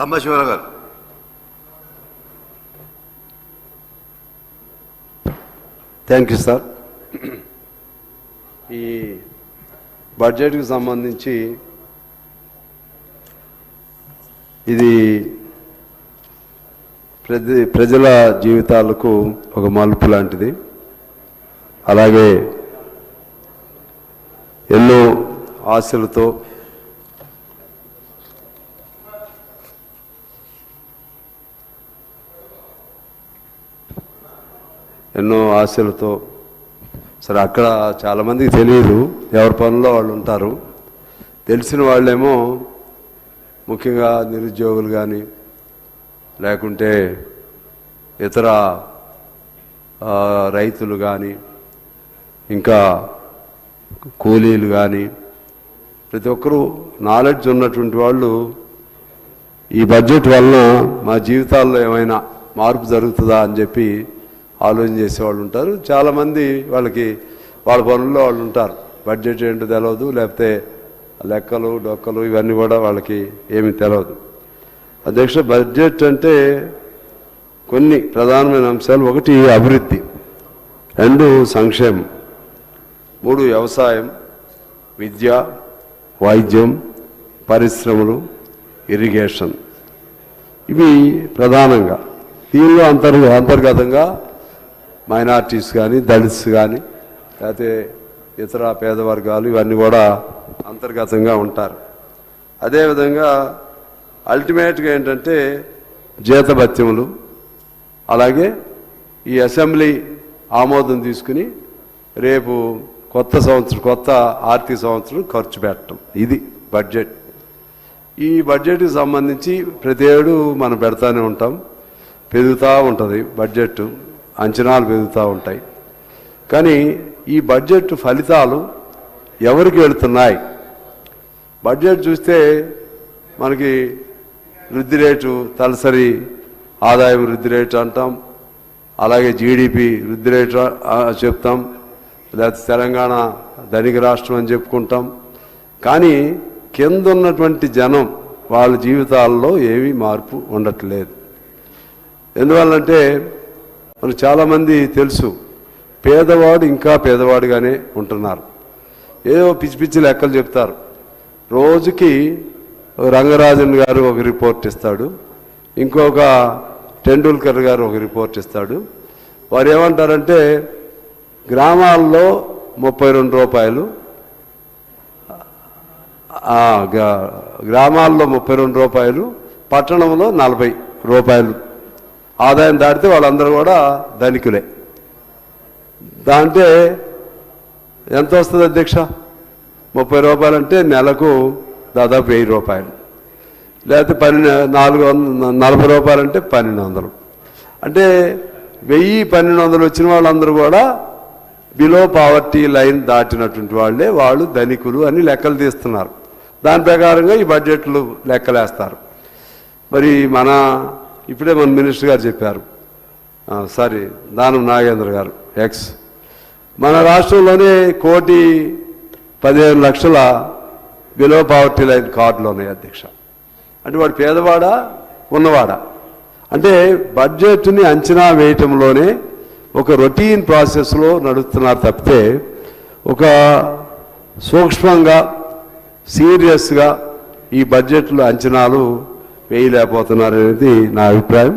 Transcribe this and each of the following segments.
సాంబశివరావు గారు. Thank you sir. ఈ బడ్జెట్కి సంబంధించి ఇది ప్రజల జీవితాలకు ఒక మలుపు లాంటిది. అలాగే ఎన్నో ఆశలతో సరే అక్కడ చాలామందికి తెలియదు, ఎవరి పనుల్లో వాళ్ళు ఉంటారు. తెలిసిన వాళ్ళేమో ముఖ్యంగా నిరుద్యోగులు కానీ లేకుంటే ఇతర రైతులు కానీ ఇంకా కూలీలు కానీ ప్రతి ఒక్కరూ నాలెడ్జ్ ఉన్నటువంటి వాళ్ళు ఈ బడ్జెట్ వలన మా జీవితాల్లో ఏమైనా మార్పు జరుగుతుందా అని చెప్పి ఆలోచన చేసేవాళ్ళు ఉంటారు. చాలామంది వాళ్ళకి వాళ్ళ పనుల్లో వాళ్ళు ఉంటారు, బడ్జెట్ ఏంటో తెలియదు, లేకపోతే లెక్కలు డొక్కలు ఇవన్నీ కూడా వాళ్ళకి ఏమీ తెలియదు. అధ్యక్ష, బడ్జెట్ అంటే కొన్ని ప్రధానమైన అంశాలు: ఒకటి అభివృద్ధి, రెండు సంక్షేమం, మూడు వ్యవసాయం, విద్య, వైద్యం, పరిశ్రమలు, ఇరిగేషన్. ఇవి ప్రధానంగా. దీనిలో అంతర్గతంగా మైనార్టీస్ కానీ దళిత్స్ కానీ లేకపోతే ఇతర పేద వర్గాలు ఇవన్నీ కూడా అంతర్గతంగా ఉంటారు. అదేవిధంగా అల్టిమేట్గా ఏంటంటే జీతభత్యములు, అలాగే ఈ అసెంబ్లీ ఆమోదం తీసుకుని రేపు కొత్త ఆర్థిక సంవత్సరం ఖర్చు పెట్టడం. ఇది బడ్జెట్. ఈ బడ్జెట్కి సంబంధించి ప్రతి ఏడు మనం పెడతానే ఉంటాం, పెరుగుతూ ఉంటుంది బడ్జెట్, అంచనాలు పెరుగుతూ ఉంటాయి. కానీ ఈ బడ్జెట్ ఫలితాలు ఎవరికి వెళుతున్నాయి? బడ్జెట్ చూస్తే మనకి వృద్ధి రేటు, తలసరి ఆదాయం వృద్ధి రేటు అంటాం, అలాగే జీడిపి వృద్ధి రేటు చెప్తాం, లేకపోతే తెలంగాణ ధనిక రాష్ట్రం అని చెప్పుకుంటాం. కానీ కింద ఉన్నటువంటి జనం వాళ్ళ జీవితాల్లో ఏమీ మార్పు ఉండట్లేదు. ఎందువల్లంటే మనకు చాలామంది తెలుసు, పేదవాడు ఇంకా పేదవాడుగానే ఉంటున్నారు. ఏదో పిచ్చి పిచ్చి లెక్కలు చెప్తారు. రోజుకి రంగరాజన్ గారు ఒక రిపోర్ట్ ఇస్తాడు, ఇంకొక టెండూల్కర్ గారు ఒక రిపోర్ట్ ఇస్తాడు. వారు ఏమంటారంటే గ్రామాల్లో 32 రూపాయలు, గ్రామాల్లో 32 రూపాయలు, పట్టణంలో 40 రూపాయలు ఆదాయం దాటితే వాళ్ళందరూ కూడా ధనికులే. దాంట్లో ఎంత వస్తుంది అధ్యక్ష? 30 రూపాయలు అంటే నెలకు దాదాపు 1000 రూపాయలు, లేకపోతే 40 రూపాయలు అంటే 1200. అంటే 1000-1200 వచ్చిన వాళ్ళందరూ కూడా బిలో పావర్టీ లైన్ దాటినటువంటి వాళ్ళే వాళ్ళు ధనికులు అని లెక్కలు తీస్తున్నారు. దాని ప్రకారంగా ఈ బడ్జెట్లు లెక్కలేస్తారు. మరి ఇప్పుడే మన మినిస్టర్ గారు చెప్పారు, దానం నాగేంద్ర గారు మన రాష్ట్రంలోనే 1,15,00,000 బిలో పావర్టీ లైన్ కార్డులు ఉన్నాయి అధ్యక్ష. అంటే వాడు పేదవాడా ఉన్నవాడా? అంటే బడ్జెట్ని అంచనా వేయటంలోనే ఒక రొటీన్ ప్రాసెస్లో నడుస్తున్నారు తప్పితే ఒక సూక్ష్మంగా సీరియస్గా ఈ బడ్జెట్లో అంచనాలు వేయలేకపోతున్నారు అనేది నా అభిప్రాయం.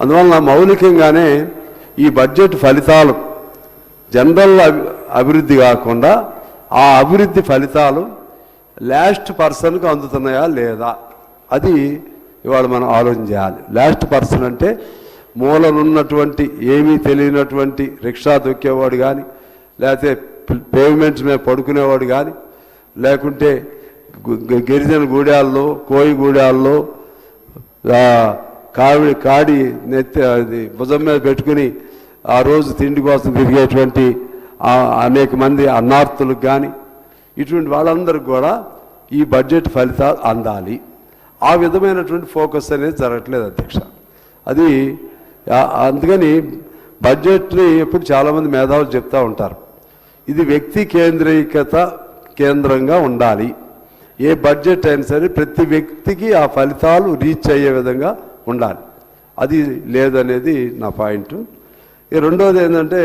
అందువల్ల మౌలికంగానే ఈ బడ్జెట్ ఫలితాలు జనరల్ అభివృద్ధి కాకుండా ఆ అభివృద్ధి ఫలితాలు లాస్ట్ పర్సన్కి అందుతున్నాయా లేదా, అది ఇవాళ మనం ఆలోచన చేయాలి. లాస్ట్ పర్సన్ అంటే మూలనున్నటువంటి ఏమీ తెలియనటువంటి రిక్షా దొక్కేవాడు కానీ, లేకపోతే పేమెంట్స్ మీద పడుకునేవాడు కానీ, లేకుంటే గిరిజన గూడాల్లో కోయి గూడాల్లో కాడి నెత్తి భుజం మీద పెట్టుకుని ఆ రోజు తిండి కోసం తిరిగేటువంటి అనేక మంది అన్నార్థులకు కానీ ఇటువంటి వాళ్ళందరికీ కూడా ఈ బడ్జెట్ ఫలితాలు అందాలి. ఆ విధమైనటువంటి ఫోకస్ అనేది జరగట్లేదు అధ్యక్ష. అది అందుకని బడ్జెట్ని ఎప్పుడు చాలామంది మేధావులు చెప్తూ ఉంటారు, ఇది వ్యక్తి కేంద్రంగా ఉండాలి. ఏ బడ్జెట్ అయినా సరే ప్రతి వ్యక్తికి ఆ ఫలితాలు రీచ్ అయ్యే విధంగా ఉండాలి. అది లేదనేది నా పాయింట్. రెండోది ఏంటంటే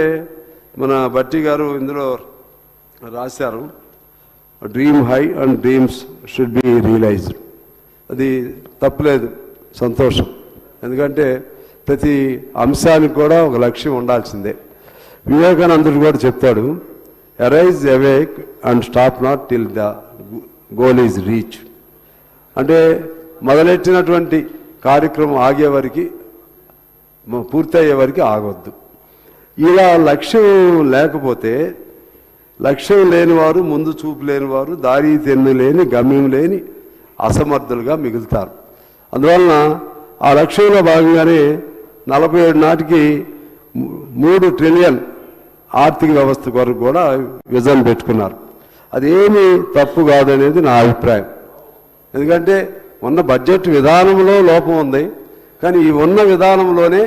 మన భట్టి గారు ఇందులో రాశారు, dream high and dreams should be realised. అది తప్పులేదు, సంతోషం. ఎందుకంటే ప్రతి అంశానికి కూడా ఒక లక్ష్యం ఉండాల్సిందే. వివేకానందుడు కూడా చెప్తాడు, arise awake and stop not till the goal is reach. అంటే మొదలెట్టినటువంటి కార్యక్రమం ఆగే వరకు, పూర్తయ్యే వరకు ఆగొద్దు. ఇలా లక్ష్యం లేకపోతే, లక్ష్యం లేనివారు, ముందు చూపు లేనివారు, దారి తెన్ను లేని, గమ్యం లేని అసమర్థులుగా మిగులుతారు. అందువలన ఆ లక్ష్యంలో భాగంగానే 47 నాటికి 3 ట్రిలియన్ ఆర్థిక వ్యవస్థ కొరకు కూడా విజన్ పెట్టుకున్నారు. అదేమీ తప్పు కాదనేది నా అభిప్రాయం. ఎందుకంటే ఉన్న బడ్జెట్ విధానంలో లోపం ఉంది, కానీ ఈ ఉన్న విధానంలోనే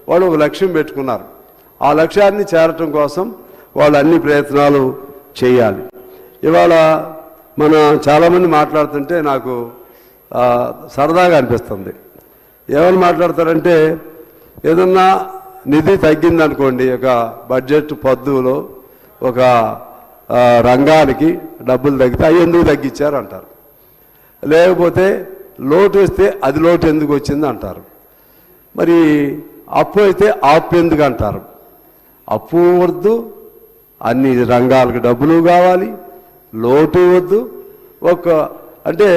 వాళ్ళు ఒక లక్ష్యం పెట్టుకున్నారు. ఆ లక్ష్యాన్ని చేరటం కోసం వాళ్ళు అన్ని ప్రయత్నాలు చేయాలి. ఇవాళ మన చాలామంది మాట్లాడుతుంటే నాకు సరదాగా అనిపిస్తుంది. ఏమని మాట్లాడతారంటే, ఏదన్నా నిధి తగ్గిందనుకోండి, ఒక బడ్జెట్ పద్దులో ఒక రంగానికి డబ్బులు తగ్గితే అవి ఎందుకు తగ్గించారు అంటారు. లేకపోతే లోటు వస్తే అది లోటు ఎందుకు వచ్చింది అంటారు. మరి అప్పు అయితే అప్పు ఎందుకు అంటారు. అప్పు వద్దు, అన్ని రంగాలకు డబ్బులు కావాలి, లోటు వద్దు. అంటే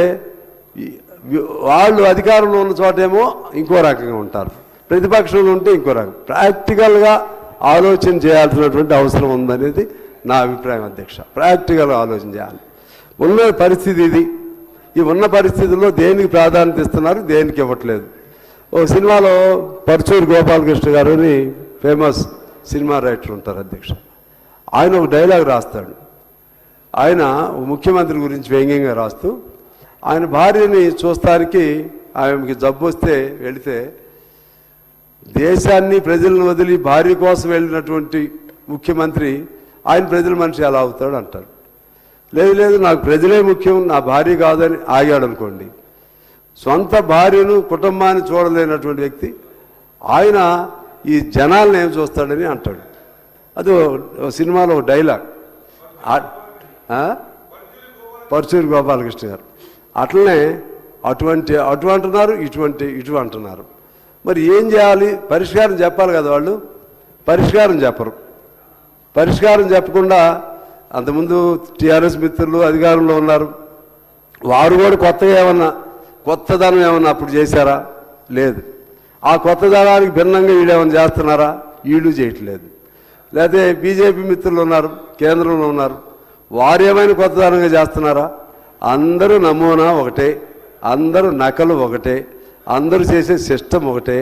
వాళ్ళు అధికారంలో ఉన్న చోటేమో ఇంకో రకంగా ఉంటారు, ప్రతిపక్షంలో ఉంటే ఇంకో రకం. ప్రాక్టికల్గా ఆలోచన చేయాల్సినటువంటి అవసరం ఉందనేది నా అభిప్రాయం అధ్యక్ష. ప్రాక్టికల్గా ఆలోచన చేయాలి. ఉన్న పరిస్థితి ఇది. ఈ ఉన్న పరిస్థితుల్లో దేనికి ప్రాధాన్యత ఇస్తున్నారు, దేనికి ఇవ్వట్లేదు. ఓ సినిమాలో పర్చూరి గోపాలకృష్ణ గారు అని ఫేమస్ సినిమా రైటర్ ఉంటారు అధ్యక్ష. ఆయన ఒక డైలాగ్ రాస్తాడు. ఆయన ముఖ్యమంత్రి గురించి వ్యంగ్యంగా రాస్తూ, ఆయన భార్యని చూస్తానికి ఆమెకి జబ్బు వస్తే వెళితే, దేశాన్ని ప్రజలను వదిలి భార్య కోసం వెళ్ళినటువంటి ముఖ్యమంత్రి ఆయన ప్రజల మనిషి ఎలా అవుతాడు అంటాడు. లేదు నాకు ప్రజలే ముఖ్యం, నా భార్య కాదని ఆగాడు అనుకోండి. సొంత భార్యను, కుటుంబాన్ని చూడలేనటువంటి వ్యక్తి ఆయన ఈ జనాలను ఏం చూస్తాడని అంటాడు. అది సినిమాలో డైలాగ్. పర్చూరి గోపాలకృష్ణ గారు అట్లనే అటు అంటున్నారు, ఇటు అంటున్నారు. మరి ఏం చేయాలి? పరిష్కారం చెప్పాలి కదా. వాళ్ళు పరిష్కారం చెప్పరు. పరిష్కారం చెప్పకుండా అంతకుముందు టీఆర్ఎస్ మిత్రులు అధికారంలో ఉన్నారు, వారు కూడా కొత్తదనం ఏమన్నా అప్పుడు చేశారా? లేదు. ఆ కొత్తదనానికి భిన్నంగా వీళ్ళేమన్నా చేస్తున్నారా? వీళ్ళు చేయట్లేదు. లేకపోతే బీజేపీ మిత్రులు ఉన్నారు, కేంద్రంలో ఉన్నారు, వారు ఏమైనా కొత్తదనంగా చేస్తున్నారా? అందరూ నమూనా ఒకటే, అందరూ నకలు ఒకటే, అందరూ చేసే సిస్టమ్ ఒకటే.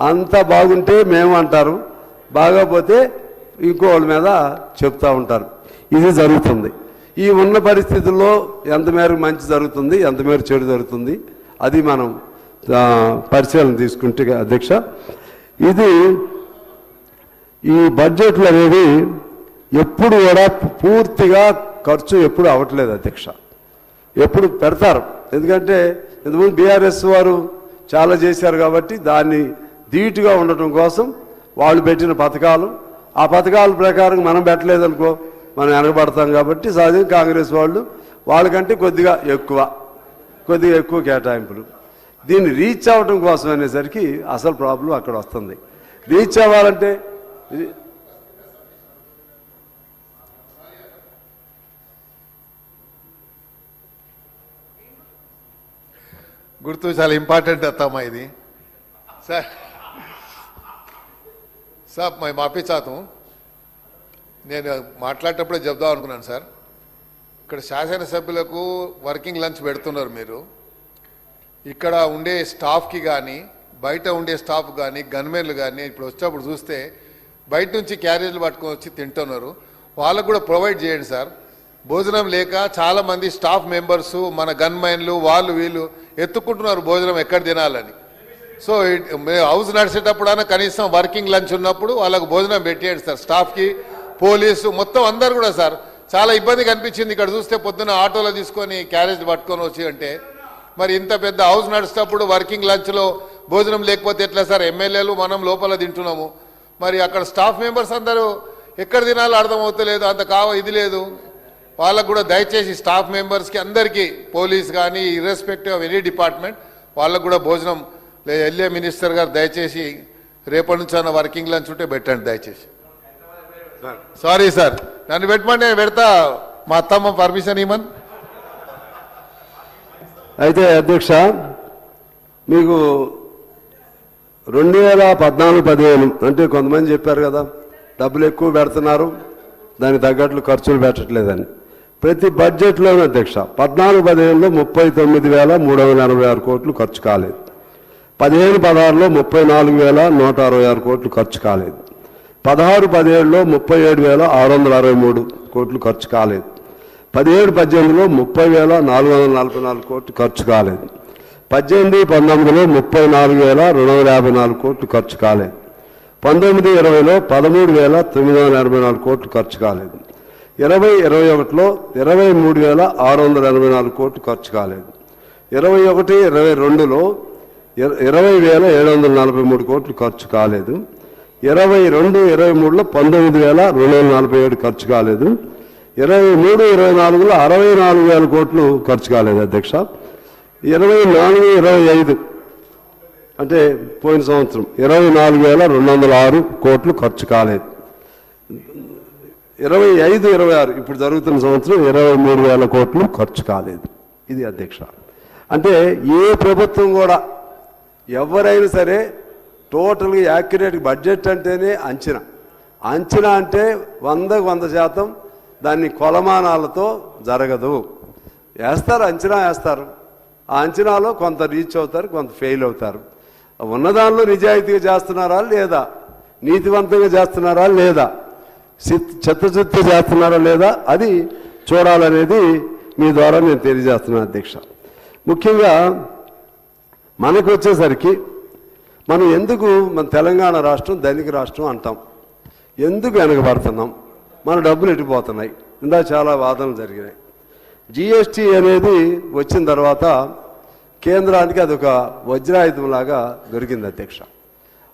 అంతా బాగుంటే మేము అంటారు, బాగోపోతే ఇంకో వాళ్ళ మీద చెప్తూ ఉంటారు. ఇది జరుగుతుంది. ఈ ఉన్న పరిస్థితుల్లో ఎంత మేరకు మంచి జరుగుతుంది, ఎంత మేరకు చెడు జరుగుతుంది, అది మనం పరిశీలన తీసుకుంటే అధ్యక్ష, ఇది ఈ బడ్జెట్లు అనేవి ఎప్పుడు కూడా పూర్తిగా ఖర్చు ఎప్పుడు అవ్వట్లేదు అధ్యక్ష. ఎప్పుడు పెడతారు. ఎందుకంటే ఇంతకుముందు బీఆర్ఎస్ వారు చాలా చేశారు కాబట్టి దాన్ని ధీటుగా ఉండటం కోసం వాళ్ళు పెట్టిన పథకాలు, ఆ పథకాల ప్రకారం మనం పెట్టలేదనుకో మనం వెనకబడతాం. కాబట్టి సహజంగా కాంగ్రెస్ వాళ్ళకంటే కొద్దిగా ఎక్కువ కేటాయింపులు. దీన్ని రీచ్ అవ్వటం కోసం అనేసరికి అసలు ప్రాబ్లం అక్కడ వస్తుంది. రీచ్ అవ్వాలంటే గుర్తు చాలా ఇంపార్టెంట్ అత్తమ్మా ఇది. సార్ సార్ मैं माफी चाहता हूँ, నేను మాట్లాడేటప్పుడే చెప్దాం అనుకున్నాను సార్. ఇక్కడ శాసనసభ్యులకు వర్కింగ్ లంచ్ పెడుతున్నారు మీరు. ఇక్కడ ఉండే స్టాఫ్కి కానీ, బయట ఉండే స్టాఫ్ కానీ, గన్మెన్లు కానీ ఇప్పుడు వచ్చేటప్పుడు చూస్తే బయట నుంచి క్యారేజీలు పట్టుకొని వచ్చి తింటున్నారు. వాళ్ళకు కూడా ప్రొవైడ్ చేయండి సార్. భోజనం లేక చాలామంది స్టాఫ్ మెంబర్సు, మన గన్మెన్లు, వీళ్ళు ఎత్తుకుంటున్నారు భోజనం ఎక్కడ తినాలని. సో హౌస్ నడిచేటప్పుడైనా కనీసం వర్కింగ్ లంచ్ ఉన్నప్పుడు వాళ్ళకు భోజనం పెట్టేయండి సార్. స్టాఫ్కి, పోలీసు మొత్తం అందరు కూడా సార్. చాలా ఇబ్బంది కనిపించింది. ఇక్కడ చూస్తే పొద్దున్న ఆటోలో తీసుకొని క్యారేజ్ పట్టుకొని వచ్చి అంటే మరి ఇంత పెద్ద హౌస్ నడిచేటప్పుడు వర్కింగ్ లంచ్లో భోజనం లేకపోతే ఎట్లా సార్? ఎమ్మెల్యేలు మనం లోపల తింటున్నాము, మరి అక్కడ స్టాఫ్ మెంబర్స్ అందరూ ఎక్కడ తినాలో అర్థమవుతలేదు, అంత ఇది లేదు. వాళ్ళకు కూడా దయచేసి స్టాఫ్ మెంబర్స్కి అందరికీ పోలీస్ కానీ ఇర్రెస్పెక్టివ్ ఆఫ్ ఎనీ డిపార్ట్మెంట్ వాళ్ళకు కూడా భోజనం ఎల్ఏ మినిస్టర్ గారు దయచేసి రేపటి నుంచి అన్న వర్కింగ్ లంచ్ ఉంటే పెట్టండి దయచేసి. సారీ సార్, నన్ను పెట్టమని నేను పెడతా, మా అత్తమ్మ పర్మిషన్ ఇవ్వమని. అయితే అధ్యక్ష, మీకు 2014-15 అంటే కొంతమంది చెప్పారు కదా డబ్బులు ఎక్కువ పెడుతున్నారు, దానికి తగ్గట్లు ఖర్చులు పెట్టట్లేదని. ప్రతి బడ్జెట్లోనూ అధ్యక్ష 14-15లో 39,386 కోట్లు ఖర్చు కాలేదు. 15-16లో 34,166 కోట్లు ఖర్చు కాలేదు. 16-17లో 37,663 కోట్లు ఖర్చు కాలేదు. 17-18లో 30,444 కోట్లు ఖర్చు కాలేదు. 18-19లో 34,254 కోట్లు ఖర్చు కాలేదు. 19-20లో 13,984 కోట్లు ఖర్చు కాలేదు. 20-21లో 23,684 కోట్లు ఖర్చు కాలేదు. 21-22లో 20,743 కోట్లు ఖర్చు కాలేదు. 22-23లో 19,247 ఖర్చు కాలేదు. 23-24లో 64,000 కోట్లు ఖర్చు కాలేదు అధ్యక్ష. 24-25 అంటే పోయిన సంవత్సరం 24,206 కోట్లు ఖర్చు కాలేదు. 25-26 ఇప్పుడు జరుగుతున్న సంవత్సరం 23,000 కోట్లు ఖర్చు కాలేదు. ఇది అధ్యక్ష. అంటే ఏ ప్రభుత్వం కూడా ఎవరైనా సరే టోటల్గా యాక్యురేట్ బడ్జెట్ అంటేనే అంచనా. అంచనా అంటే 100% దాన్ని కొలమానాలతో జరగదు. వేస్తారు, అంచనా వేస్తారు. ఆ అంచనాలో కొంత రీచ్ అవుతారు, కొంత ఫెయిల్ అవుతారు. ఉన్నదానిలో నిజాయితీగా చేస్తున్నారా లేదా, నీతివంతంగా చేస్తున్నారా లేదా, చిత్తశుద్ధి చేస్తున్నారా లేదా, అది చూడాలనేది మీ ద్వారా నేను తెలియజేస్తున్నాను అధ్యక్ష. ముఖ్యంగా మనకు వచ్చేసరికి మనం ఎందుకు మన తెలంగాణ రాష్ట్రం ధనిక రాష్ట్రం అంటాం, ఎందుకు వెనకబడుతున్నాం, మన డబ్బులు ఎట్టిపోతున్నాయి, ఇందా చాలా వాదనలు జరిగినాయి. జిఎస్టీ అనేది వచ్చిన తర్వాత కేంద్రానికి అదొక వజ్రాయుధంలాగా దొరికింది అధ్యక్ష.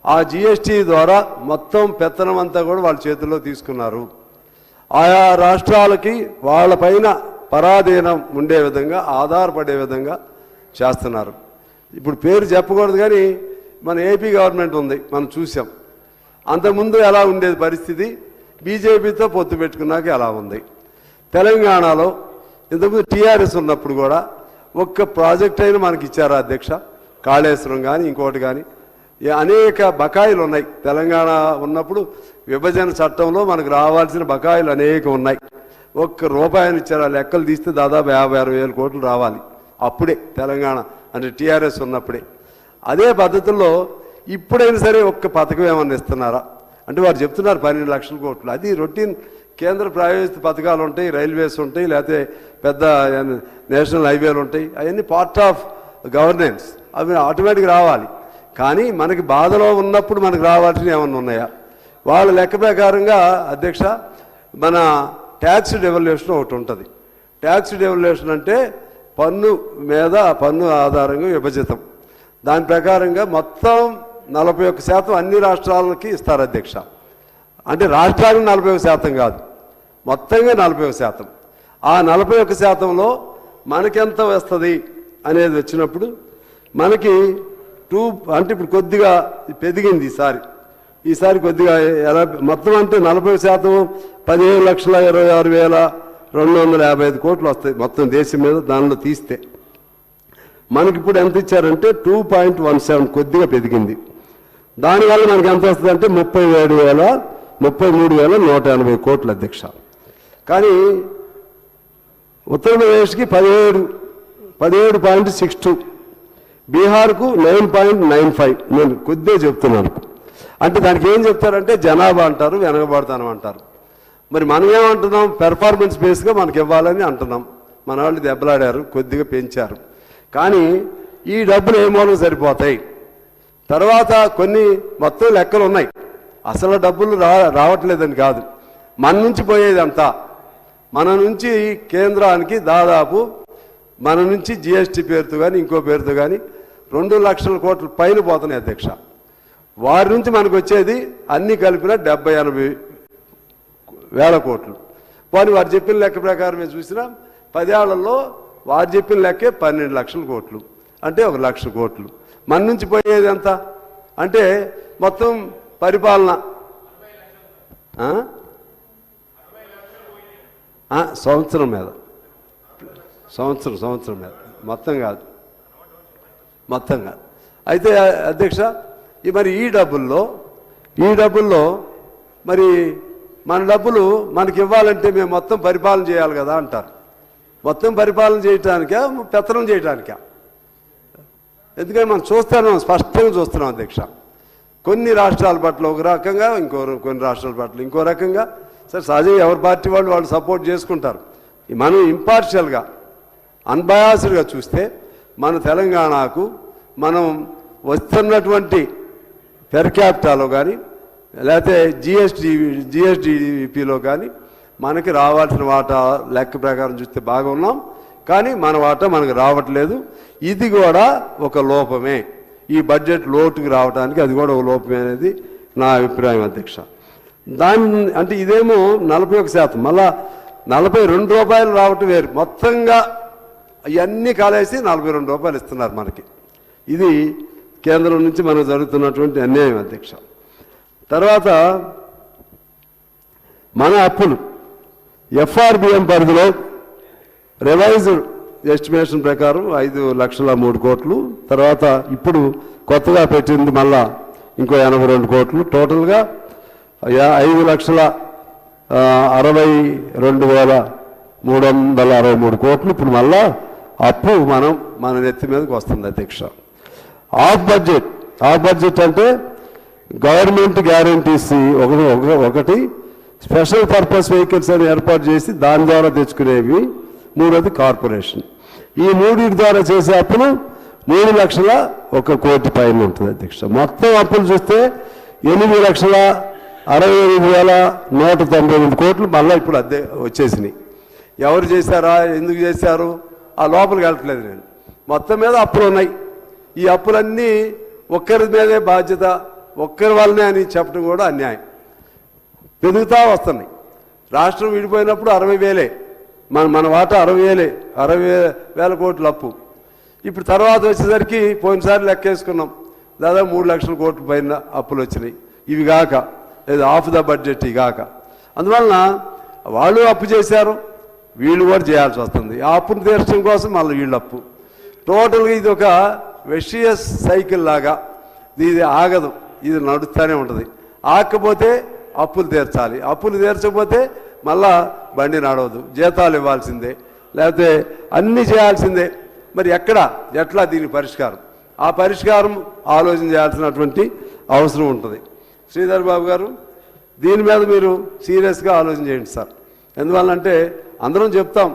ఆ జిఎస్టీ ద్వారా మొత్తం పెత్తనం అంతా కూడా వాళ్ళ చేతుల్లో తీసుకున్నారు. ఆయా రాష్ట్రాలకి వాళ్ళపైన పరాధీనం ఉండే విధంగా, ఆధారపడే విధంగా చేస్తున్నారు. ఇప్పుడు పేరు చెప్పకూడదు కానీ మన ఏపీ గవర్నమెంట్ ఉంది, మనం చూసాం. అంతకుముందు ఎలా ఉండేది పరిస్థితి, బీజేపీతో పొత్తు పెట్టుకున్నాక ఎలా ఉంది. తెలంగాణలో ఇంతకుముందు టీఆర్ఎస్ ఉన్నప్పుడు కూడా ఒక్క ప్రాజెక్ట్ అయినా మనకి ఇచ్చారా అధ్యక్ష? కాళేశ్వరం కానీ ఇంకోటి కానీ అనేక బకాయిలు ఉన్నాయి. తెలంగాణ ఉన్నప్పుడు విభజన చట్టంలో మనకు రావాల్సిన బకాయిలు అనేక ఉన్నాయి. ఒక్క రూపాయలు ఇచ్చారా? లెక్కలు తీస్తే దాదాపు 50-60 వేల కోట్లు రావాలి అప్పుడే, తెలంగాణ అంటే టీఆర్ఎస్ ఉన్నప్పుడే. అదే పద్ధతుల్లో ఇప్పుడైనా సరే ఒక్క పథకం ఏమన్నా ఇస్తున్నారా అంటే వారు చెప్తున్నారు 12 లక్షల కోట్లు. అది రొటీన్ కేంద్ర ప్రాయోజిత పథకాలు ఉంటాయి, రైల్వేస్ ఉంటాయి, లేకపోతే పెద్ద నేషనల్ హైవేలు ఉంటాయి. అవన్నీ పార్ట్ ఆఫ్ గవర్నెన్స్, అవి ఆటోమేటిక్గా రావాలి. కానీ మనకి బాధలో ఉన్నప్పుడు మనకు రావాల్సినవి ఏమన్నా ఉన్నాయా? వాళ్ళ లెక్క ప్రకారంగా అధ్యక్ష మన ట్యాక్స్ డెవల్యూషన్ ఒకటి ఉంటుంది. ట్యాక్స్ డెవల్యూషన్ అంటే పన్ను మీద పన్ను ఆధారంగా విభజితం. దాని ప్రకారంగా మొత్తం 41% అన్ని రాష్ట్రాలకి ఇస్తారు అధ్యక్ష. అంటే రాష్ట్రానికి 41% కాదు, మొత్తంగా 41%. ఆ 41%లో మనకెంత వస్తుంది అనేది వచ్చినప్పుడు మనకి అంటే ఇప్పుడు కొద్దిగా పెరిగింది ఈసారి కొద్దిగా ఎలా మొత్తం అంటే 40% 15,26,255 కోట్లు వస్తాయి మొత్తం దేశం మీద. దానిలో తీస్తే మనకి ఇప్పుడు ఎంత ఇచ్చారంటే 2.17 కొద్దిగా పెరిగింది. దానివల్ల మనకి ఎంత వస్తుంది అంటే 33,180 కోట్లు అధ్యక్ష. కానీ ఉత్తరప్రదేశ్కి 17.62, బీహార్కు 9.95. నేను కొద్దిగా చెప్తున్నాను. అంటే దానికి ఏం చెప్తారంటే జనాభా అంటారు, వెనకబడతానం అంటారు. మరి మనం ఏమంటున్నాం, పెర్ఫార్మెన్స్ బేస్గా మనకి ఇవ్వాలని అంటున్నాం. మన వాళ్ళు దెబ్బలాడారు, కొద్దిగా పెంచారు. కానీ ఈ డబ్బులు ఏ మూలం సరిపోతాయి? తర్వాత కొన్ని మొత్తం లెక్కలు ఉన్నాయి. అసలు డబ్బులు రావట్లేదని కాదు, మన నుంచి పోయేది అంతా మన నుంచి కేంద్రానికి దాదాపు మన నుంచి జిఎస్టీ పేరుతో కానీ ఇంకో పేరుతో కానీ 2 లక్షల కోట్ల పైన పోతున్నాయి అధ్యక్ష. వారి నుంచి మనకు వచ్చేది అన్ని కలిపిన 70-80 వేల కోట్లు. పోనీ వారు చెప్పిన లెక్క ప్రకారం చూసినా 10 ఏళ్లలో వారు చెప్పిన లెక్కే 12 లక్షల కోట్లు, అంటే 1 లక్ష కోట్లు. మన నుంచి పోయేది ఎంత అంటే మొత్తం పరిపాలన సంవత్సరం మీద మొత్తం కాదు. అయితే అధ్యక్ష మరి ఈ డబ్బుల్లో మరి మన డబ్బులు మనకి ఇవ్వాలంటే మేము మొత్తం పరిపాలన చేయాలి కదా అంటారు. మొత్తం పరిపాలన చేయటానికా పెత్తనం చేయటానికా? ఎందుకంటే మనం స్పష్టంగా చూస్తున్నాం అధ్యక్ష. కొన్ని రాష్ట్రాల పట్ల ఒక రకంగా, కొన్ని రాష్ట్రాల పట్ల ఇంకో రకంగా. సరే, సహజంగా ఎవరి పార్టీ వాళ్ళు సపోర్ట్ చేసుకుంటారు. మనం ఇంపార్షియల్గా అన్బయాస్డ్గా చూస్తే మన తెలంగాణకు మనం వస్తున్నటువంటి పెర్ క్యాపిటాలో కానీ లేకపోతే జిఎస్డిపిలో కానీ మనకి రావాల్సిన వాటా లెక్క ప్రకారం చూస్తే బాగా ఉన్నాం, కానీ మన వాటా మనకు రావట్లేదు. ఇది కూడా ఒక లోపమే. ఈ బడ్జెట్ లోటుకు రావడానికి అది కూడా ఒక లోపమే అనేది నా అభిప్రాయం అధ్యక్ష. అంటే ఇదేమో 41%, మళ్ళా 42 రూపాయలు రావటం వేరు. మొత్తంగా ఇవన్నీ కాలేసి 42 రూపాయలు ఇస్తున్నారు మనకి. ఇది కేంద్రం నుంచి మనకు జరుగుతున్నటువంటి అన్యాయం అధ్యక్ష. తర్వాత మన అప్పులు ఎఫ్ఆర్బిఎం పరిధిలో రివైజ్డ్ ఎస్టిమేషన్ ప్రకారం 5,03 కోట్లు. తర్వాత ఇప్పుడు కొత్తగా పెట్టింది మళ్ళా ఇంకో 82 కోట్లు. టోటల్గా 5,62,363 కోట్లు ఇప్పుడు మళ్ళా అప్పు మన నెత్తి మీదకి వస్తుంది అధ్యక్ష. ఆఫ్ బడ్జెట్ అంటే గవర్నమెంట్ గ్యారంటీస్ ఒకటి, స్పెషల్ పర్పస్ వెహికల్స్ అని ఏర్పాటు చేసి దాని ద్వారా తెచ్చుకునేవి, మూడోది కార్పొరేషన్. ఈ మూడింటి ద్వారా చేసే అప్పులు 3,01 కోటి పైన ఉంటుంది అధ్యక్ష. మొత్తం అప్పులు చూస్తే 8,68,198 కోట్లు మళ్ళీ ఇప్పుడు అద్దె వచ్చేసినాయి. ఎవరు చేశారా, ఎందుకు చేశారు, ఆ లోపలికి వెళ్ళట్లేదు నేను. మొత్తం మీద అప్పులు ఉన్నాయి. ఈ అప్పులన్నీ ఒక్కరి మీదే బాధ్యత, ఒక్కరి వల్లనే అని చెప్పడం కూడా అన్యాయం. పెరుగుతూ వస్తున్నాయి. రాష్ట్రం విడిపోయినప్పుడు 60,000, మన వాటా 60,000 కోట్ల అప్పు. ఇప్పుడు తర్వాత వచ్చేసరికి పోయినసారి లెక్కేసుకున్నాం దాదాపు 3 లక్షల కోట్ల పైన అప్పులు వచ్చినాయి. ఇవి కాక లేదా ఆఫ్ ద బడ్జెట్ ఇవి కాక, అందువలన వాళ్ళు అప్పు చేశారు, వీళ్ళు కూడా చేయాల్సి వస్తుంది. ఆ అప్పును తీర్చడం కోసం మళ్ళీ వీళ్ళు అప్పు. టోటల్గా ఇది ఒక వెషియస్ సైకిల్ లాగా, ఇది ఆగదు, ఇది నడుస్తూనే ఉంటుంది. ఆగకపోతే అప్పులు తీర్చాలి, అప్పులు తీర్చకపోతే మళ్ళా బండి నడవదు, జీతాలు ఇవ్వాల్సిందే, లేకపోతే అన్నీ చేయాల్సిందే. మరి ఎట్లా దీని పరిష్కారం? ఆ పరిష్కారం ఆలోచన చేయాల్సినటువంటి అవసరం ఉంటుంది. శ్రీధర్ బాబు గారు, దీని మీద మీరు సీరియస్గా ఆలోచన చేయండి సార్. ఎందువల్లంటే అందరం చెప్తాం,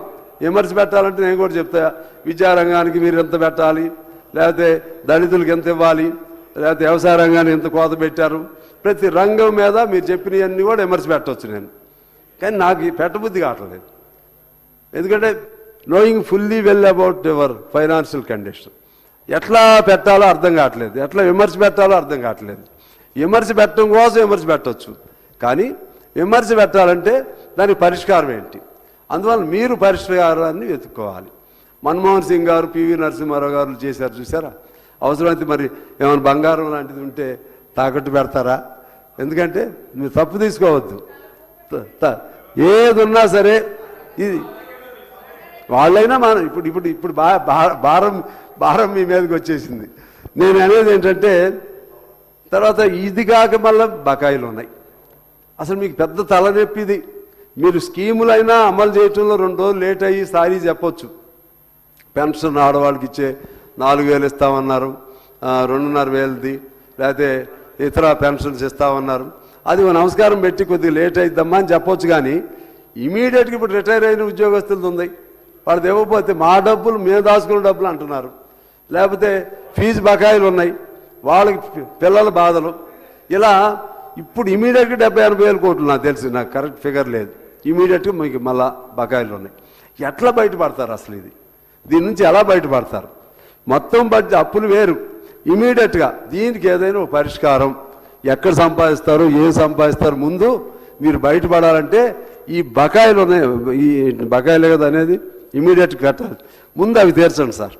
విమర్శ పెట్టాలంటే నేను కూడా చెప్తా, విద్యారంగానికి మీరు ఎంత పెట్టాలి, లేకపోతే దళితులకు ఎంత ఇవ్వాలి, లేకపోతే వ్యవసాయ రంగాన్ని ఎంత కోత పెట్టారు, ప్రతి రంగం మీద మీరు చెప్పినవన్నీ కూడా విమర్శ పెట్టవచ్చు నేను. కానీ నాకు పెట్టబుద్ధి కావట్లేదు. ఎందుకంటే knowing fully well about your financial condition, ఎట్లా పెట్టాలో అర్థం కావట్లేదు, ఎట్లా విమర్శ పెట్టాలో అర్థం కావట్లేదు. విమర్శ పెట్టడం కోసం విమర్శ పెట్టవచ్చు, కానీ విమర్శ పెట్టాలంటే దానికి పరిష్కారం ఏంటి? అందువల్ల మీరు పరిష్కారాన్ని వెతుక్కోవాలి. మన్మోహన్ సింగ్ గారు, పివి నరసింహారావు గారు చేశారు చూసారా. అవసరమైతే మరి ఏమైనా బంగారం లాంటిది ఉంటే తాకట్టు పెడతారా? ఎందుకంటే మీరు తప్పు తీసుకోవద్దు, ఏదున్నా సరే ఇది వాళ్ళైనా మన ఇప్పుడు భారం మీ మీదకి వచ్చేసింది. నేను అనేది ఏంటంటే, తర్వాత ఇది కాక మళ్ళీ బకాయిలు ఉన్నాయి. అసలు మీకు పెద్ద తలనొప్పి ఇది. మీరు స్కీములైనా అమలు చేయటంలో 2 రోజులు లేట్ అయ్యి సారీ చెప్పొచ్చు. పెన్షన్ ఆడవాళ్ళకి ఇచ్చే 4,000 ఇస్తామన్నారు, 2,500ది, లేకపోతే ఇతర పెన్షన్స్ ఇస్తామన్నారు. అది నమస్కారం పెట్టి కొద్దిగా లేట్ అయిద్దమ్మా అని చెప్పొచ్చు. కానీ ఇమీడియట్గా ఇప్పుడు రిటైర్ అయిన ఉద్యోగస్తులది ఉంది, వాళ్ళది ఇవ్వకపోతే మా డబ్బులు మేము దాచుకున్న డబ్బులు అంటున్నారు. లేకపోతే ఫీజు బకాయిలు ఉన్నాయి, వాళ్ళకి పిల్లల బాధలు. ఇలా ఇప్పుడు ఇమీడియట్గా 70-80 వేల కోట్లు నాకు తెలిసి, నాకు కరెక్ట్ ఫిగర్ లేదు, ఇమీడియట్గా మీకు మళ్ళా బకాయిలు ఉన్నాయి. ఎట్లా బయటపడతారు అసలు దీని నుంచి ఎలా బయటపడతారు? మొత్తం బడ్జెట్ అప్పులు వేరు, ఇమీడియట్గా దీనికి ఏదైనా ఒక పరిష్కారం ఎక్కడ సంపాదిస్తారు, ఏం సంపాదిస్తారు, ముందు మీరు బయటపడాలంటే ఈ బకాయిలు ఉన్నాయి, ఈ బకాయిలే కదా అనేది ఇమీడియట్గా కట్టాలి. ముందు అవి తీర్చండి సార్.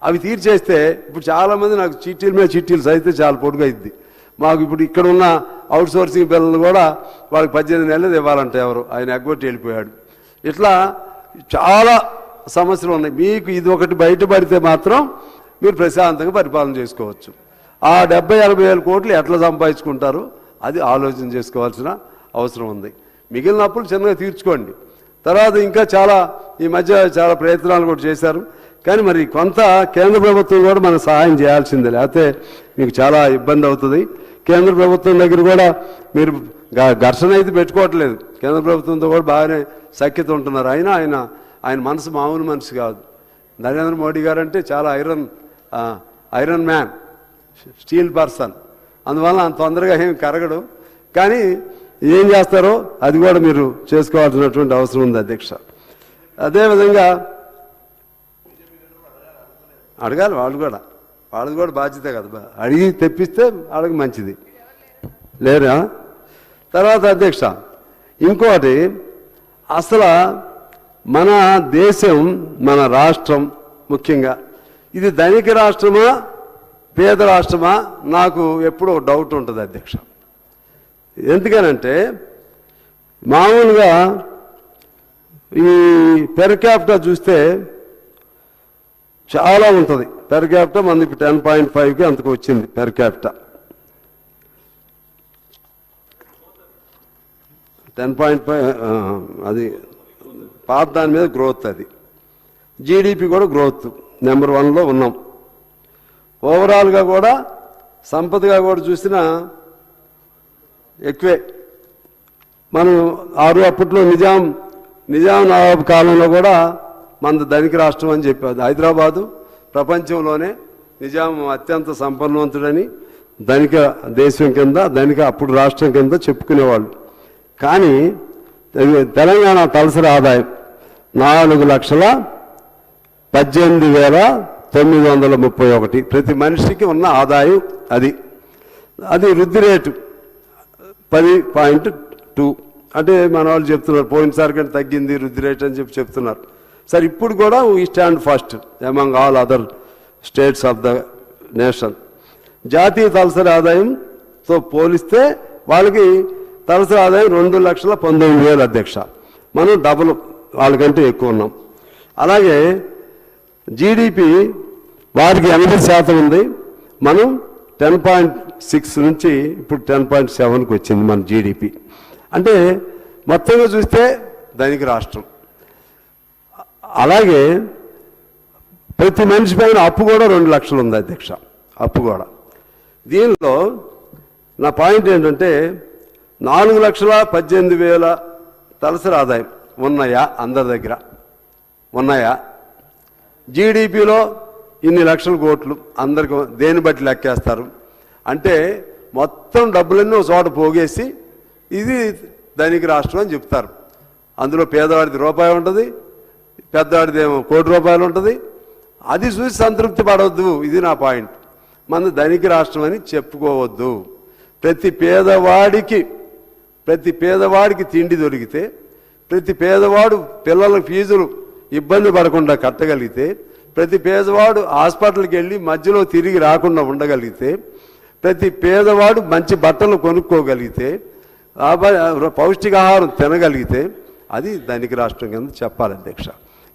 అవి తీర్చేస్తే ఇప్పుడు చాలామంది నాకు చీటీల మీద చీటీలు అయితే చాలా పొడుగు అయింది. మాకు ఇప్పుడు ఇక్కడ ఉన్న అవుట్ సోర్సింగ్ పిల్లలు కూడా వాళ్ళకి 18 నెలలు ఇవ్వాలంటే ఎవరు ఆయన ఎగ్గొట్టి వెళ్ళిపోయాడు. ఇట్లా చాలా సమస్యలు ఉన్నాయి. మీకు ఇది ఒకటి బయటపడితే మాత్రం మీరు ప్రశాంతంగా పరిపాలన చేసుకోవచ్చు. ఆ 70-80 వేల కోట్లు ఎట్లా సంపాదించుకుంటారు అది ఆలోచన చేసుకోవాల్సిన అవసరం ఉంది. మిగిలినప్పుడు చిన్నగా తీర్చుకోండి. తర్వాత ఇంకా చాలా ఈ మధ్య చాలా ప్రయత్నాలు కూడా చేశారు. కానీ మరి కొంత కేంద్ర ప్రభుత్వం కూడా మనకు సహాయం చేయాల్సిందే, లేకపోతే మీకు చాలా ఇబ్బంది అవుతుంది. కేంద్ర ప్రభుత్వం దగ్గర కూడా మీరు ఘర్షణ అయితే పెట్టుకోవట్లేదు, కేంద్ర ప్రభుత్వంతో కూడా బాగానే సఖ్యత ఉంటున్నారు. అయినా ఆయన మనసు మామూలు మనసు కాదు. నరేంద్ర మోడీ గారు అంటే చాలా ఐరన్ మ్యాన్, స్టీల్ పర్సన్. అందువల్ల అంత తొందరగా ఏం కరగడు. కానీ ఏం చేస్తారో అది కూడా మీరు చేసుకోవాల్సినటువంటి అవసరం ఉంది అధ్యక్ష. అదేవిధంగా అడగాలి, వాళ్ళది కూడా బాధ్యత కదా, అడిగి తెప్పిస్తే వాళ్ళకి మంచిది లేరా. తర్వాత అధ్యక్ష ఇంకోటి, అసలు మన దేశం మన రాష్ట్రం ముఖ్యంగా ఇది ధనిక రాష్ట్రమా పేద రాష్ట్రమా నాకు ఎప్పుడూ డౌట్ ఉంటుంది అధ్యక్ష. ఎందుకనంటే మామూలుగా ఈ పెర్ క్యాపిటా చూస్తే చాలా ఉంటుంది. పెర్ క్యాపిటా మనది 10.5కి అంతకు వచ్చింది పెర్ క్యాపిటా. 10.5 అది పాత దాని మీద గ్రోత్. అది జీడిపి కూడా గ్రోత్ నెంబర్ 1లో ఉన్నాం. ఓవరాల్గా కూడా సంపదగా కూడా చూసినా ఎక్కువే. మనం అప్పట్లో నిజాం నవాబ్ కాలంలో కూడా మనది ధనిక రాష్ట్రం అని చెప్పేది. హైదరాబాదు ప్రపంచంలోనే నిజాం అత్యంత సంపన్నవంతుడని ధనిక దేశం కింద, ధనిక అప్పుడు రాష్ట్రం కింద చెప్పుకునేవాళ్ళు. కానీ తెలంగాణ తలసరి ఆదాయం 4,18,931 ప్రతి మనిషికి ఉన్న ఆదాయం. అది వృద్ధి రేటు 10.2. అంటే మన వాళ్ళు చెప్తున్నారు పోయినసారి కంటే తగ్గింది వృద్ధి రేట్ అని చెప్తున్నారు. సరే ఇప్పుడు కూడా we stand first among all other states of the nation. జాతీయ తలసరి ఆదాయంతో పోలిస్తే వాళ్ళకి తలసరి ఆదాయం 2,19,000 అధ్యక్ష. మనం డబుల్ వాళ్ళకంటే ఎక్కువ ఉన్నాం. అలాగే జీడిపి వారికి 80% ఉంది, మనం 10.6 నుంచి ఇప్పుడు 10.7కి వచ్చింది మన జీడిపి. అంటే మొత్తంగా చూస్తే ధనిక రాష్ట్రం. అలాగే ప్రతి మనిషి పైన అప్పు కూడా 2 లక్షలు ఉంది అధ్యక్ష, అప్పు కూడా. దీనిలో నా పాయింట్ ఏంటంటే 4,18,000 తలసరి ఆదాయం ఉన్నాయా అందరి దగ్గర? ఉన్నాయా? జీడిపిలో ఇన్ని లక్షల కోట్లు అందరికి దేని బట్టి లెక్కేస్తారు అంటే మొత్తం డబ్బులన్నీ ఒక చోట పోగేసి ఇది ధనిక రాష్ట్రం అని చెప్తారు. అందులో పేదవాడిది రూపాయి ఉంటుంది, పెద్దవాడిదేమో ₹1,00,00,000 ఉంటుంది. అది చూసి సంతృప్తి పడవద్దు. ఇది నా పాయింట్. మన ధనిక రాష్ట్రం అని చెప్పుకోవద్దు. ప్రతి పేదవాడికి తిండి దొరికితే, ప్రతి పేదవాడు పిల్లల ఫీజులు ఇబ్బంది పడకుండా కట్టగలిగితే, ప్రతి పేదవాడు హాస్పిటల్కి వెళ్ళి మధ్యలో తిరిగి రాకుండా ఉండగలిగితే, ప్రతి పేదవాడు మంచి బట్టలు కొనుక్కోగలిగితే, పౌష్టికాహారం తినగలిగితే అది ధనిక రాష్ట్రం కింద చెప్పాలి అధ్యక్ష.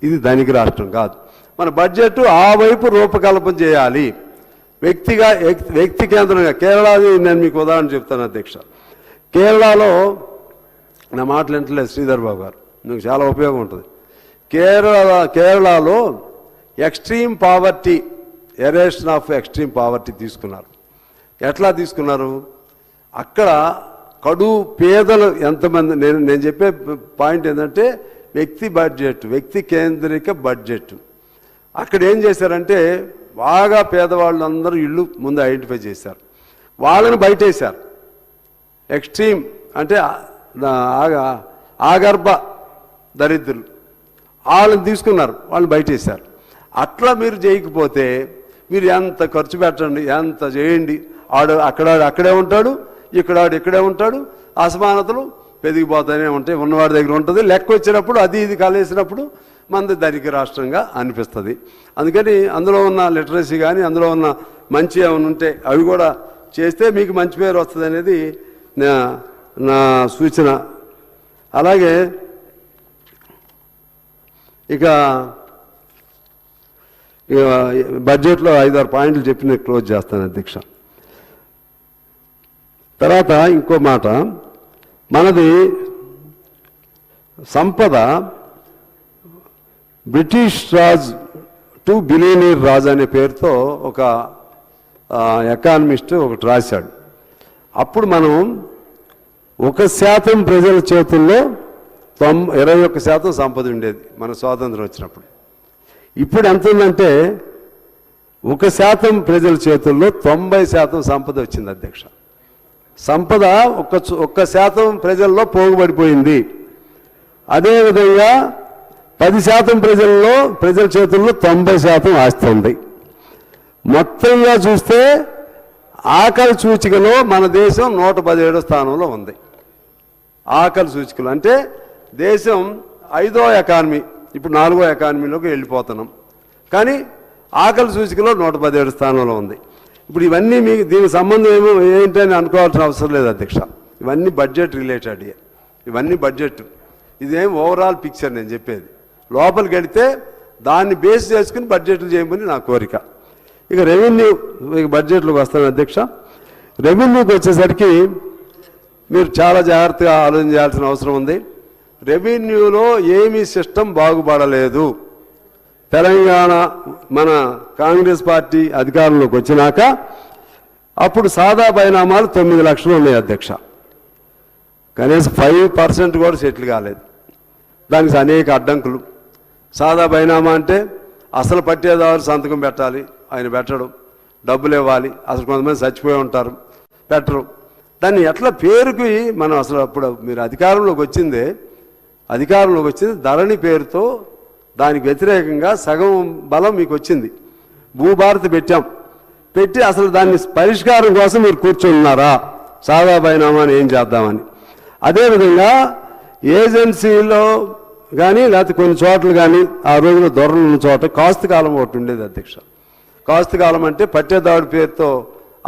ఇది ధనిక రాష్ట్రం కాదు. మన బడ్జెట్ ఆ వైపు రూపకల్పన చేయాలి. వ్యక్తి కేంద్రంగా. కేరళది నేను మీకు ఉదాహరణ చెప్తాను అధ్యక్ష. కేరళలో నా మాటలు వింటలేదు శ్రీధర్ బాబు గారు, మీకు చాలా ఉపయోగం ఉంటుంది. కేరళలో extreme poverty, aeration of extreme poverty తీసుకున్నారు. ఎట్లా తీసుకున్నారు? అక్కడ కడు పేదలు ఎంతమంది, నేను చెప్పే పాయింట్ ఏంటంటే వ్యక్తి కేంద్రిక బడ్జెట్. అక్కడ ఏం చేశారంటే బాగా పేదవాళ్ళందరూ ఇళ్ళు ముందు ఐడెంటిఫై చేశారు, వాళ్ళని బయటేశారు. ఎక్స్ట్రీమ్ అంటే ఆగర్భ దరిద్రులు వాళ్ళని తీసుకున్నారు, వాళ్ళని బయటేశారు. అట్లా మీరు చేయకపోతే మీరు ఎంత ఖర్చు పెట్టండి, ఎంత చేయండి, అక్కడే ఉంటాడు, ఇక్కడే ఉంటాడు, అసమానతలు పెరిగిపోతూనే ఉంటాయి. ఉన్నవాడి దగ్గర ఉంటుంది. లెక్క వచ్చినప్పుడు అది ఇది కలిసినప్పుడు మనది ధనిక రాష్ట్రంగా అనిపిస్తుంది. అందుకని అందులో ఉన్న లిటరసీ కానీ అందులో ఉన్న మంచి ఏమైనా ఉంటే అవి కూడా చేస్తే మీకు మంచి పేరు వస్తుంది అనేది నా సూచన. అలాగే ఇక బడ్జెట్లో 5-6 పాయింట్లు చెప్పి నేను క్లోజ్ చేస్తాను అధ్యక్ష. తర్వాత ఇంకో మాట, మనది సంపద British Raj to billionaire Raj అనే పేరుతో ఒక ఎకానమిస్ట్ ఒకటి రాశాడు. అప్పుడు మనం 1% ప్రజల చేతుల్లో 21% సంపద ఉండేది మన స్వాతంత్రం వచ్చినప్పుడు. ఇప్పుడు ఎంత ఉందంటే 1% ప్రజల చేతుల్లో 90% సంపద వచ్చింది అధ్యక్ష. సంపద 1% ప్రజల్లో పోగుబడిపోయింది. అదేవిధంగా 10% ప్రజల చేతుల్లో 90% ఆస్తి ఉంది. మొత్తంగా చూస్తే ఆకలి సూచికలో మన దేశం 117వ స్థానంలో ఉంది. ఆకలి సూచికలు అంటే దేశం 5వ ఎకానమీ, ఇప్పుడు 4వ ఎకానమీలోకి వెళ్ళిపోతున్నాం. కానీ ఆకలి సూచికలో 117 స్థానంలో ఉంది. ఇప్పుడు ఇవన్నీ మీకు దీనికి సంబంధం ఏంటని అనుకోవాల్సిన అవసరం లేదు అధ్యక్ష. ఇవన్నీ బడ్జెట్ రిలేటెడ్, ఇవన్నీ బడ్జెట్. ఇదేం ఓవరాల్ పిక్చర్ నేను చెప్పేది. లోపలికి వెళితే దాన్ని బేస్ చేసుకుని బడ్జెట్లు చేయమని నా కోరిక. ఇక రెవెన్యూ బడ్జెట్లోకి వస్తాను అధ్యక్ష. రెవెన్యూకి వచ్చేసరికి మీరు చాలా జాగ్రత్తగా ఆలోచన చేయాల్సిన అవసరం ఉంది. రెవెన్యూలో ఏమీ సిస్టమ్ బాగుపడలేదు. తెలంగాణ మన కాంగ్రెస్ పార్టీ అధికారంలోకి వచ్చినాక అప్పుడు సాదా బైనామాలు 9 లక్షలు ఉన్నాయి అధ్యక్ష. కనీసం 5% కూడా సెటిల్ కాలేదు. దానికి అనేక అడ్డంకులు. సాదా బైనామా అంటే అసలు పట్టేదారు సంతకం పెట్టాలి, ఆయన పెట్టడం, డబ్బులు ఇవ్వాలి. అసలు కొంతమంది చచ్చిపోయి ఉంటారు, పెట్టరు. దాన్ని ఎట్లా పేరుకి మనం అసలు అప్పుడు మీరు అధికారంలోకి వచ్చింది ధరణి పేరుతో దానికి వ్యతిరేకంగా సగం బలం మీకు వచ్చింది. భూభారతి పెట్టి అసలు దాన్ని పరిష్కారం కోసం మీరు కూర్చున్నారా? సాదా బైనామాని ఏం చేద్దామని. అదేవిధంగా ఏజెన్సీలో కానీ లేకపోతే కొన్ని చోట్ల కానీ ఆ రోజున దొరలు ఉన్న చోట కాస్తు కాలం ఒకటి ఉండేది అధ్యక్ష. కాస్తు కాలం అంటే పట్టేదాడు పేరుతో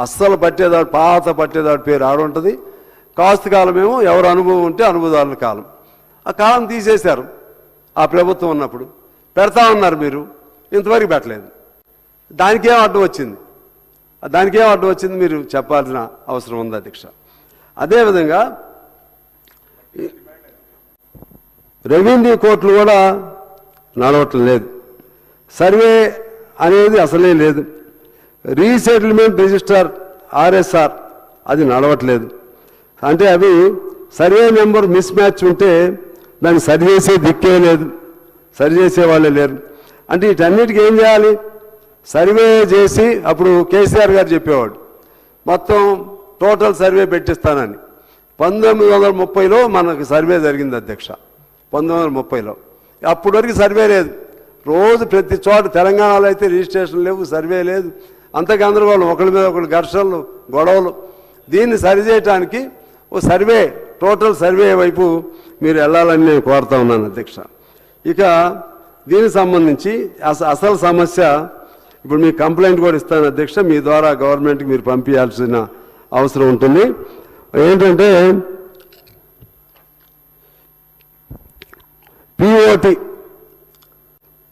అస్సలు పట్టేదాడు, పాత పట్టేదాడు పేరు ఆడుంటుంది. కాస్తు కాలం ఏమో ఎవరు అనుభవం ఉంటే అనుభవదారుల కాలం. ఆ కాలం తీసేశారు ఆ ప్రభుత్వం ఉన్నప్పుడు. పెడతా ఉన్నారు మీరు, ఇంతవరకు పెట్టలేదు. దానికేం అడ్డం వచ్చింది మీరు చెప్పాల్సిన అవసరం ఉంది అధ్యక్ష. అదేవిధంగా రెవెన్యూ కోర్టులు కూడా నడవటం లేదు. సర్వే అనేది అసలే లేదు. రీసెటిల్మెంట్ రిజిస్టర్ RSR అది నడవట్లేదు. అంటే అవి సర్వే నెంబర్ మిస్ మ్యాచ్ ఉంటే దాన్ని సరిచేసే దిక్కే లేదు, సరిచేసే వాళ్ళే లేరు. అంటే వీటన్నిటికీ ఏం చేయాలి? సర్వే చేసి అప్పుడు కేసీఆర్ గారు చెప్పేవాడు మొత్తం టోటల్ సర్వే పెట్టిస్తానని. 1930లో మనకు సర్వే జరిగింది అధ్యక్ష. 1930లో అప్పటి వరకు సర్వే లేదు. రోజు ప్రతి చోట తెలంగాణలో అయితే రిజిస్ట్రేషన్ లేవు, సర్వే లేదు. అంత గందరగోళం, ఒకరి మీద ఒకరి ఘర్షణలు, గొడవలు. దీన్ని సరిచేయటానికి ఓ సర్వే, టోటల్ సర్వే వైపు మీరు వెళ్ళాలని నేను కోరుతా ఉన్నాను అధ్యక్ష. ఇక దీనికి సంబంధించి అసలు సమస్య ఇప్పుడు మీకు కంప్లైంట్ కూడా ఇస్తాను అధ్యక్ష. మీ ద్వారా గవర్నమెంట్కి మీరు పంపించాల్సిన అవసరం ఉంటుంది. ఏంటంటే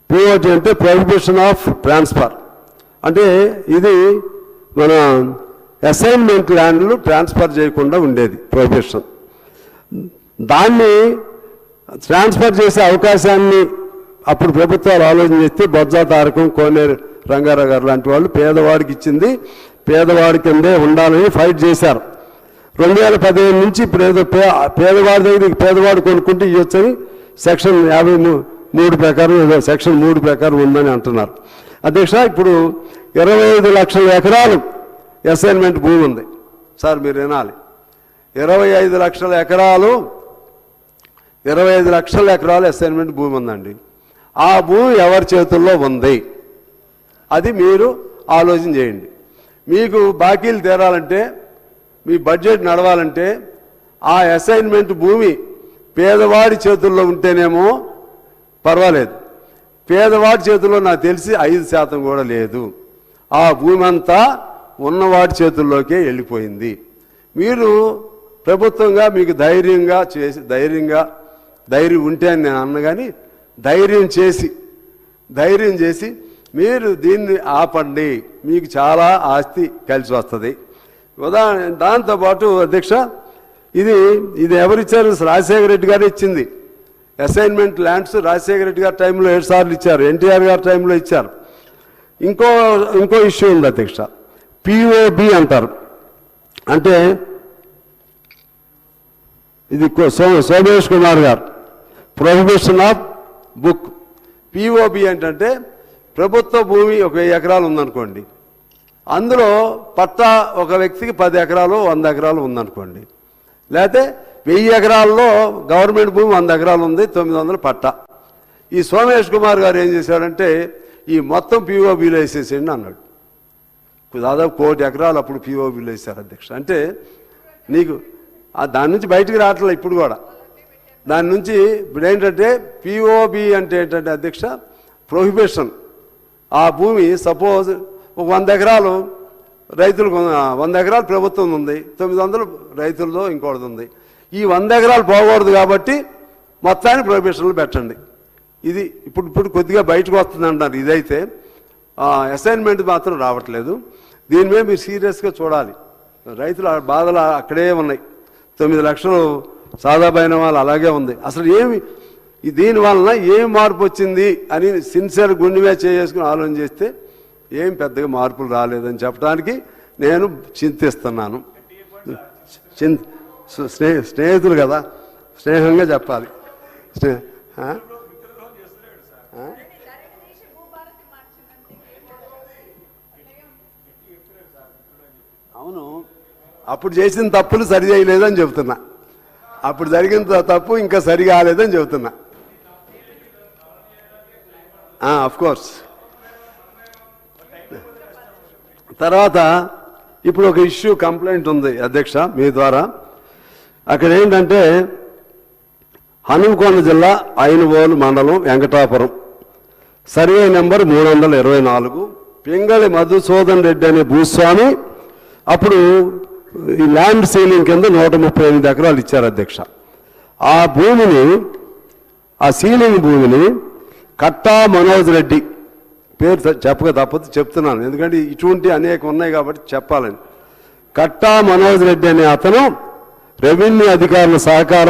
POT అంటే ప్రొహిబిషన్ ఆఫ్ ట్రాన్స్ఫర్. అంటే ఇది మన అసైన్మెంట్ ల్యాండ్లు ట్రాన్స్ఫర్ చేయకుండా ఉండేది ప్రొహిబిషన్. దాన్ని ట్రాన్స్ఫర్ చేసే అవకాశాన్ని అప్పుడు ప్రభుత్వాలు ఆలోచన చేస్తే బొజ్జా తారకం, కోనేరు రంగారావు గారు లాంటి వాళ్ళు పేదవాడికి ఇచ్చింది పేదవాడి కిందే ఉండాలని ఫైట్ చేశారు. 2015 నుంచి ఇప్పుడు ఏదో పేదవాడి దగ్గర పేదవాడు కొనుక్కుంటే ఇవ్వచ్చని సెక్షన్ 53 ప్రకారం ఏదో సెక్షన్ 3 ప్రకారం ఉందని అంటున్నారు అధ్యక్ష. ఇప్పుడు 25 లక్షల ఎకరాలు అసైన్మెంట్ భూమి ఉంది సార్, మీరు వినాలి. 25 లక్షల ఎకరాలు 25 లక్షల ఎకరాలు అసైన్మెంట్ భూమి ఉందండి. ఆ భూమి ఎవరి చేతుల్లో ఉంది అది మీరు ఆలోచన చేయండి. మీకు బాకీలు తీరాలంటే, మీ బడ్జెట్ నడవాలంటే ఆ అసైన్మెంట్ భూమి పేదవాడి చేతుల్లో ఉంటేనేమో పర్వాలేదు. పేదవాడి చేతుల్లో నాకు తెలిసి 5% కూడా లేదు. ఆ భూమి అంతా ఉన్నవాడి చేతుల్లోకే వెళ్ళిపోయింది. మీరు ప్రభుత్వంగా మీకు ధైర్యం ఉంటే అని నేను అన్న, కానీ ధైర్యం చేసి మీరు దీన్ని ఆపండి. మీకు చాలా ఆస్తి కలిసి వస్తుంది. దాంతోపాటు అధ్యక్ష, ఇది ఎవరిచ్చారు? రాజశేఖర రెడ్డి గారు ఇచ్చింది. అసైన్మెంట్ ల్యాండ్స్ రాజశేఖర రెడ్డి గారి టైంలో 7 సార్లు ఇచ్చారు. ఎన్టీఆర్ గారి టైంలో ఇచ్చారు. ఇంకో ఇష్యూ ఉంది అధ్యక్ష, పిఓబి అంటారు. అంటే ఇది సోమేష్ కుమార్ గారు ప్రొహిబిషన్ ఆఫ్ బుక్. పిఓబి ఏంటంటే ప్రభుత్వ భూమి 1000 ఎకరాలు ఉందనుకోండి, అందులో పట్టా ఒక వ్యక్తికి 10 ఎకరాలు 100 ఎకరాలు ఉందనుకోండి, లేకపోతే 1000 ఎకరాల్లో గవర్నమెంట్ భూమి 100 ఎకరాలు ఉంది, 900 పట్టా. ఈ సోమేష్ కుమార్ గారు ఏం చేశాడంటే ఈ మొత్తం పిఓబిలో వేసేసేయండి అన్నాడు. దాదాపు 1 కోటి ఎకరాలు అప్పుడు పిఓబిలో వేశారు అధ్యక్ష. అంటే నీకు దాని నుంచి బయటికి రావట్లేదు ఇప్పుడు కూడా. దాని నుంచి ఇప్పుడు ఏంటంటే పిఓబి అంటే ఏంటంటే అధ్యక్ష ప్రొహిబిషన్. ఆ భూమి సపోజ్ ఒక 100 ఎకరాలు రైతులకు, 100 ఎకరాలు ప్రభుత్వం ఉంది, 900 రైతులతో ఇంకోటి ఉంది. ఈ 100 ఎకరాలు పోకూడదు కాబట్టి మొత్తాన్ని ప్రొహిబిషన్లు పెట్టండి. ఇది ఇప్పుడు కొద్దిగా బయటకు వస్తుంది అంటారు. ఇదైతే అసైన్మెంట్ మాత్రం రావట్లేదు. దీని మీద మీరు సీరియస్గా చూడాలి. రైతుల బాధలు అక్కడే ఉన్నాయి. 9 లక్షలు సాదాపైన వాళ్ళు అలాగే ఉంది. అసలు దీని వలన ఏం మార్పు వచ్చింది అని సిన్సియర్ గుండె చేసుకుని ఆలోచన చేస్తే ఏం పెద్దగా మార్పులు రాలేదని చెప్పడానికి నేను చింతిస్తున్నాను. స్నేహితులు కదా, స్నేహంగా చెప్పాలి. అవును, అప్పుడు చేసిన తప్పులు సరి చేయలేదని చెబుతున్నా. అప్పుడు జరిగిన తప్పు ఇంకా సరి కాలేదని చెబుతున్నా. కోర్స్. తర్వాత ఇప్పుడు ఒక ఇష్యూ కంప్లైంట్ ఉంది అధ్యక్ష మీ ద్వారా. అక్కడ ఏంటంటే హనుమకొండ జిల్లా ఐనువోలు మండలం వెంకటాపురం సర్వే నెంబర్ 324 పింగళి మధుసూదన్ రెడ్డి అనే భూస్వామి అప్పుడు ఈ ల్యాండ్ సీలింగ్ కింద 138 ఎకరాలు ఇచ్చారు అధ్యక్ష. ఆ సీలింగ్ భూమిని కట్టా మనోజ్ రెడ్డి, పేరు చెప్పక తప్పదు చెప్తున్నాను ఎందుకంటే ఇటువంటి అనేక ఉన్నాయి కాబట్టి చెప్పాలని. కట్టా మనోజ్ రెడ్డి అనే అతను రెవెన్యూ అధికారుల సహకారం